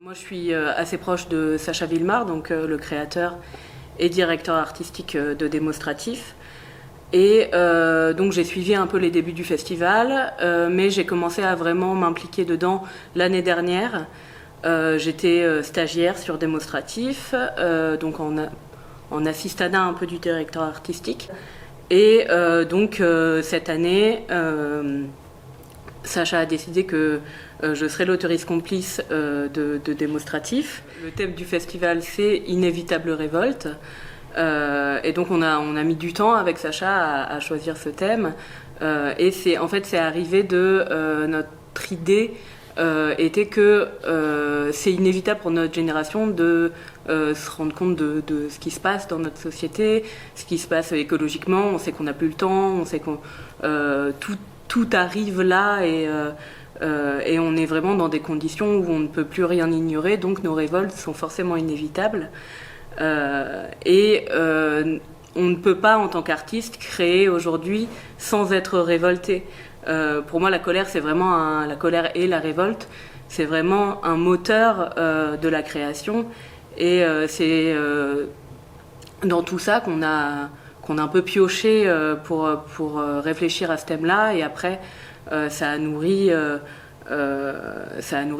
Moi, je suis assez proche de Sacha Wilmar, donc le créateur et directeur artistique de Démonstratif. Et donc j'ai suivi un peu les débuts du festival, mais j'ai commencé à vraiment m'impliquer dedans l'année dernière. J'étais stagiaire sur Démonstratif, donc en assistanat un peu du directeur artistique. Et donc cette année, Sacha a décidé que je serai l'autrice complice de Démonstratif. Le thème du festival, c'est Inévitable révolte. Et donc on a mis du temps avec Sacha à choisir ce thème. Et c'est arrivé de notre idée était que c'est inévitable pour notre génération de se rendre compte de ce qui se passe dans notre société, ce qui se passe écologiquement. On sait qu'on n'a plus le temps, on sait qu'on tout arrive là et on est vraiment dans des conditions où on ne peut plus rien ignorer, donc nos révoltes sont forcément inévitables. On ne peut pas, en tant qu'artiste, créer aujourd'hui sans être révolté. Pour moi, la colère, c'est vraiment la colère et la révolte, c'est vraiment un moteur de la création. Et c'est dans tout ça qu'on a un peu pioché pour réfléchir à ce thème-là. Et après, ça a nourri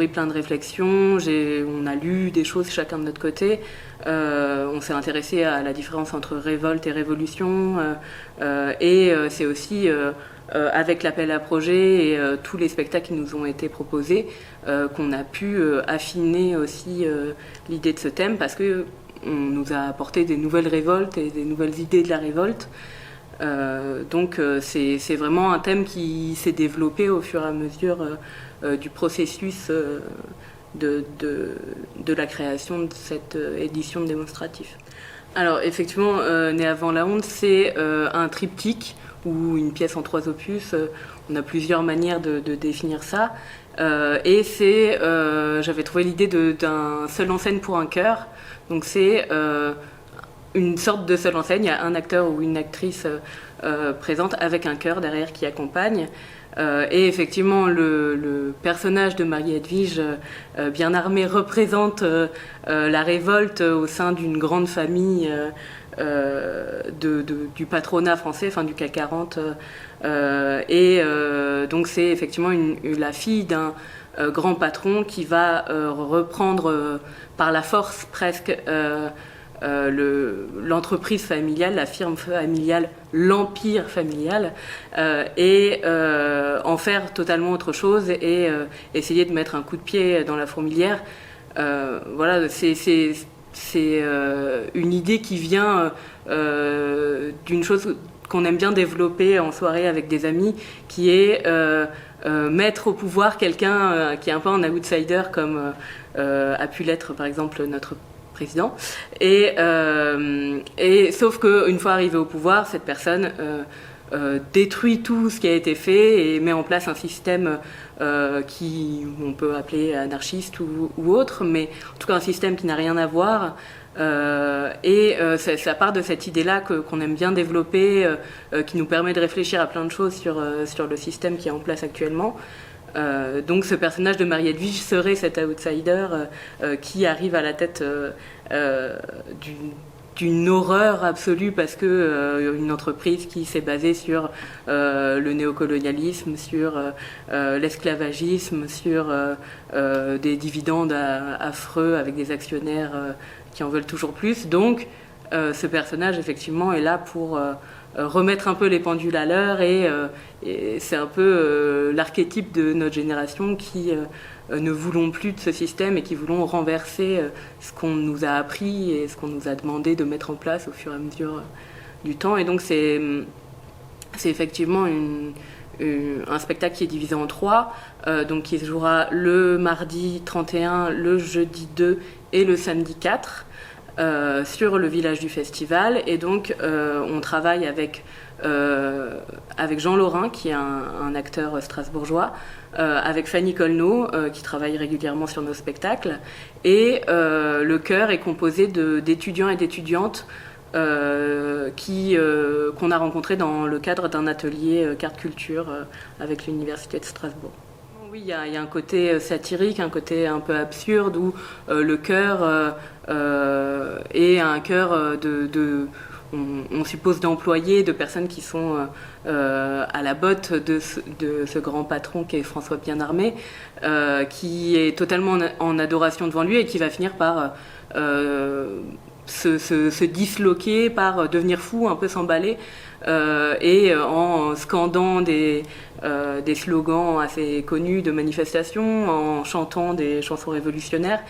plein de réflexions. On a lu des choses chacun de notre côté. On s'est intéressé à la différence entre révolte et révolution. C'est aussi avec l'appel à projet et tous les spectacles qui nous ont été proposés qu'on a pu affiner aussi l'idée de ce thème, parce que on nous a apporté des nouvelles révoltes et des nouvelles idées de la révolte. C'est vraiment un thème qui s'est développé au fur et à mesure du processus de la création de cette édition de Démonstratif. Alors effectivement, Né avant la honte, c'est un triptyque ou une pièce en 3 opus. On a plusieurs manières de définir ça. J'avais trouvé l'idée d'un seul en scène pour un chœur. Donc c'est une sorte de seul en scène. Il y a un acteur ou une actrice présente avec un chœur derrière qui accompagne. Et effectivement, le personnage de Marie Edwige, bien armée, représente la révolte au sein d'une grande famille du patronat français, enfin du CAC 40. Donc c'est effectivement la fille d'un grand patron qui va reprendre par la force presque l'entreprise familiale, la firme familiale, l'empire familial, en faire totalement autre chose et essayer de mettre un coup de pied dans la fourmilière. Voilà, c'est une idée qui vient d'une chose qu'on aime bien développer en soirée avec des amis, qui est mettre au pouvoir quelqu'un qui est un peu un outsider, comme a pu l'être par exemple notre président. Sauf qu'une fois arrivé au pouvoir, cette personne détruit tout ce qui a été fait et met en place un système qui on peut appeler anarchiste ou autre, mais en tout cas un système qui n'a rien à voir. Ça part de cette idée-là qu'on aime bien développer, qui nous permet de réfléchir à plein de choses sur le système qui est en place actuellement. Donc ce personnage de Marie Edwige serait cet outsider qui arrive à la tête d'une horreur absolue, parce que une entreprise qui s'est basée sur le néocolonialisme, sur l'esclavagisme, sur des dividendes affreux avec des actionnaires qui en veulent toujours plus. Donc ce personnage effectivement est là pour remettre un peu les pendules à l'heure et c'est un peu l'archétype de notre génération qui ne voulons plus de ce système et qui voulons renverser ce qu'on nous a appris et ce qu'on nous a demandé de mettre en place au fur et à mesure du temps. Et donc c'est effectivement un spectacle qui est divisé en 3, donc qui se jouera le mardi 31, le jeudi 2 et le samedi 4. Sur le village du festival. Et donc on travaille avec Jean Laurin, qui est un acteur strasbourgeois, avec Fanny Colneau, qui travaille régulièrement sur nos spectacles, et le chœur est composé d'étudiants et d'étudiantes qu'on a rencontrés dans le cadre d'un atelier carte culture avec l'université de Strasbourg. Oui, il y a un côté satirique, un côté un peu absurde où le chœur est un chœur on suppose d'employés, de personnes qui sont à la botte de ce grand patron qui est François Bien-Armé, qui est totalement en adoration devant lui et qui va finir par se disloquer, par devenir fou, un peu s'emballer, et en scandant des slogans assez connus de manifestations, en chantant des chansons révolutionnaires.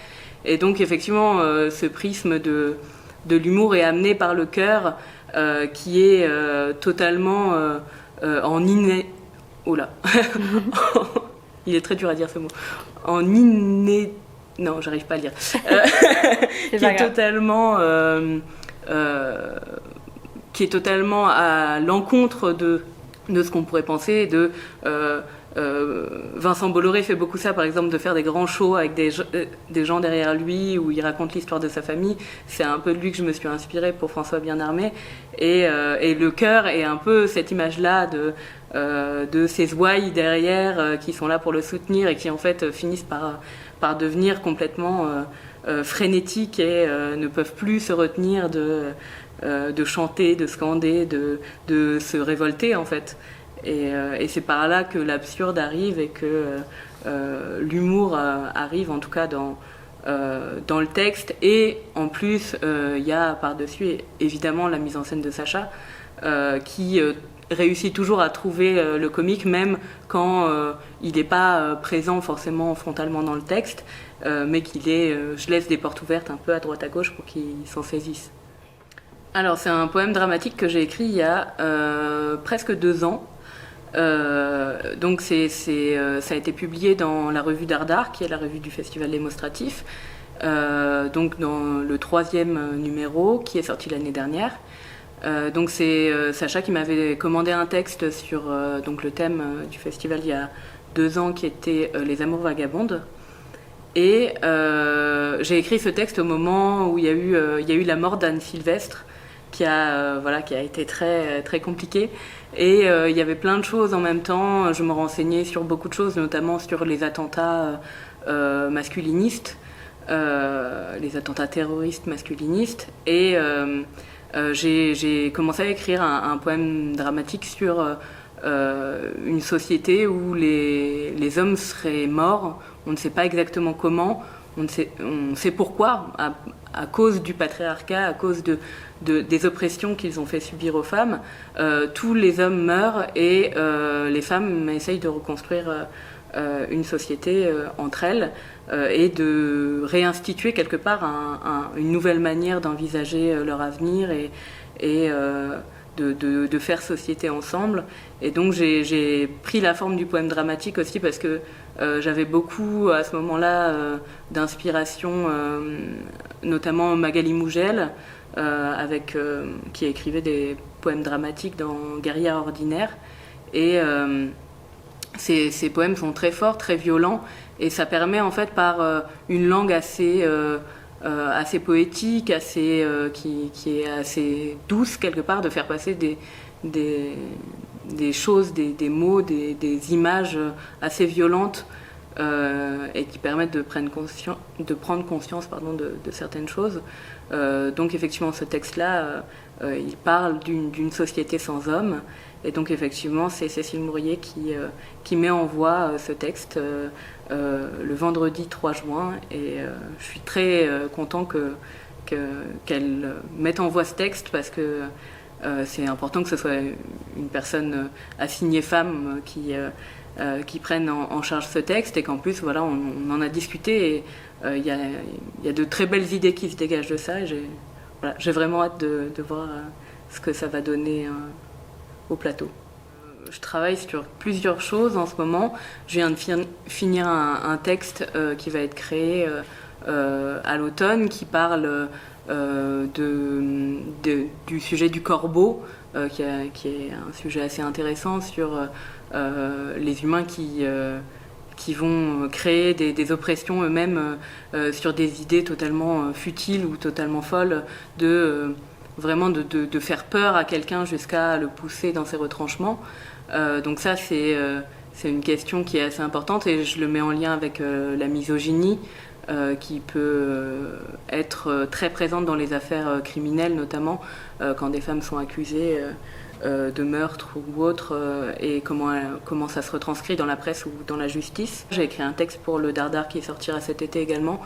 Et donc effectivement, ce prisme de l'humour est amené par le chœur, qui est totalement en inné... Oh là Il est très dur à dire ce mot. En inné... Non, j'arrive pas à lire. Qui est totalement à l'encontre de ce qu'on pourrait penser de Vincent Bolloré fait beaucoup ça, par exemple, de faire des grands shows avec des gens derrière lui où il raconte l'histoire de sa famille. C'est un peu de lui que je me suis inspirée pour François Bien-Armé. Et le chœur est un peu cette image-là de ces ouailles derrière qui sont là pour le soutenir et qui en fait finissent par devenir complètement frénétiques et ne peuvent plus se retenir de chanter, de scander, de se révolter en fait. Et c'est par là que l'absurde arrive et que l'humour arrive, en tout cas dans le texte. Et en plus, il y a par-dessus évidemment la mise en scène de Sacha, qui réussit toujours à trouver le comique, même quand il n'est pas présent forcément frontalement dans le texte, mais je laisse des portes ouvertes un peu à droite à gauche pour qu'il s'en saisisse. Alors c'est un poème dramatique que j'ai écrit il y a presque 2 ans. Donc ça a été publié dans la revue Dardar, qui est la revue du Festival démonstratif, donc dans le 3e numéro qui est sorti l'année dernière. Donc c'est Sacha qui m'avait commandé un texte sur donc le thème du festival il y a 2 ans, qui était les amours vagabondes. Et j'ai écrit ce texte au moment où il y a eu la mort d'Anne Sylvestre, qui a été très, très compliqué. Et il y avait plein de choses en même temps. Je me renseignais sur beaucoup de choses, notamment sur les attentats masculinistes, les attentats terroristes masculinistes. Et j'ai commencé à écrire un poème dramatique sur une société où les hommes seraient morts. On ne sait pas exactement comment, on sait pourquoi, à cause du patriarcat, à cause des oppressions qu'ils ont fait subir aux femmes. Tous les hommes meurent et les femmes essayent de reconstruire une société entre elles et de réinstituer quelque part une nouvelle manière d'envisager leur avenir et de faire société ensemble. Et donc j'ai pris la forme du poème dramatique aussi parce que j'avais beaucoup à ce moment-là d'inspiration, notamment Magali Mougel, qui écrivait des poèmes dramatiques dans Guerrière ordinaire. Et ces poèmes sont très forts, très violents, et ça permet en fait par une langue assez poétique, qui est assez douce quelque part, de faire passer des choses, des mots, des images assez violentes, et qui permettent de prendre conscience de certaines choses. Donc effectivement ce texte-là, il parle d'une société sans hommes, et donc effectivement c'est Cécile Mourier qui met en voix ce texte le vendredi 3 juin, et je suis très content qu'elle mette en voix ce texte, parce que c'est important que ce soit une personne assignée femme qui prenne en charge ce texte, et qu'en plus voilà, on en a discuté, et il y a de très belles idées qui se dégagent de ça, et j'ai vraiment hâte de voir ce que ça va donner au plateau. Je travaille sur plusieurs choses en ce moment. Je viens de finir un texte qui va être créé à l'automne, qui parle du sujet du corbeau, qui est un sujet assez intéressant sur les humains qui vont créer des oppressions eux-mêmes sur des idées totalement futiles ou totalement folles, vraiment de faire peur à quelqu'un jusqu'à le pousser dans ses retranchements. Donc ça, c'est c'est une question qui est assez importante et je le mets en lien avec la misogynie qui peut être très présente dans les affaires criminelles, notamment quand des femmes sont accusées de meurtre ou autre, et comment ça se retranscrit dans la presse ou dans la justice. J'ai écrit un texte pour le Dardar qui sortira cet été également,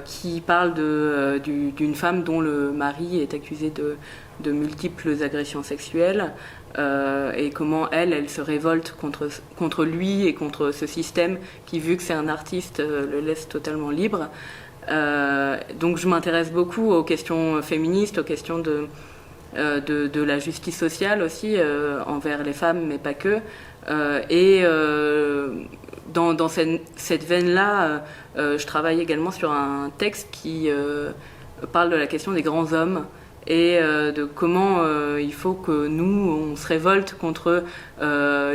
qui parle d'une femme dont le mari est accusé de multiples agressions sexuelles, et comment elle se révolte contre lui et contre ce système qui, vu que c'est un artiste, le laisse totalement libre. Donc je m'intéresse beaucoup aux questions féministes, aux questions de la justice sociale aussi, envers les femmes, mais pas que. Et dans cette veine-là, je travaille également sur un texte qui parle de la question des grands hommes et de comment il faut que nous, on se révolte contre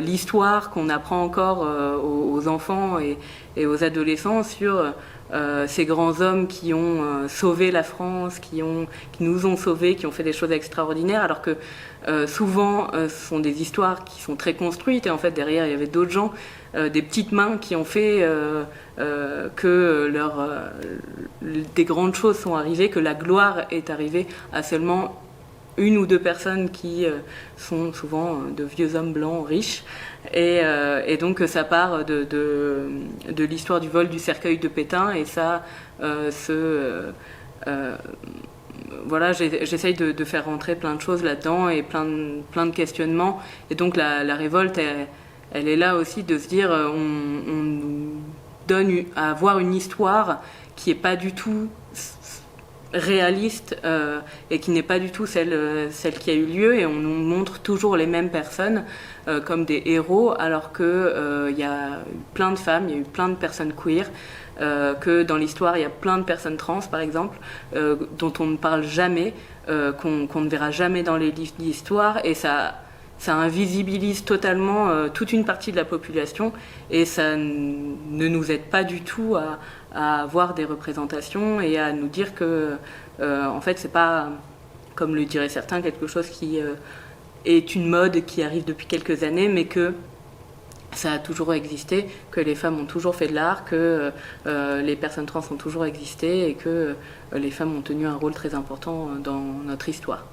l'histoire qu'on apprend encore aux enfants et aux adolescents sur ces grands hommes qui ont sauvé la France, qui nous ont sauvés, qui ont fait des choses extraordinaires, alors que souvent ce sont des histoires qui sont très construites et en fait derrière il y avait d'autres gens, des petites mains qui ont fait que des grandes choses sont arrivées, que la gloire est arrivée à seulement une ou deux personnes qui sont souvent de vieux hommes blancs riches. Et donc ça part de l'histoire du vol du cercueil de Pétain, et ça voilà, j'essaye de faire rentrer plein de choses là-dedans et plein de questionnements. Et donc la révolte, elle est là aussi de se dire on nous donne à voir une histoire qui n'est pas du tout réaliste et qui n'est pas du tout celle qui a eu lieu, et on nous montre toujours les mêmes personnes comme des héros, alors que y a eu plein de femmes, il y a eu plein de personnes queer, que dans l'histoire il y a plein de personnes trans par exemple, dont on ne parle jamais, qu'on ne verra jamais dans les livres d'histoire, et ça invisibilise totalement toute une partie de la population, et ça ne nous aide pas du tout à avoir des représentations et à nous dire que en fait c'est pas, comme le diraient certains, quelque chose qui est une mode qui arrive depuis quelques années, mais que ça a toujours existé, que les femmes ont toujours fait de l'art, que les personnes trans ont toujours existé, et que les femmes ont tenu un rôle très important dans notre histoire.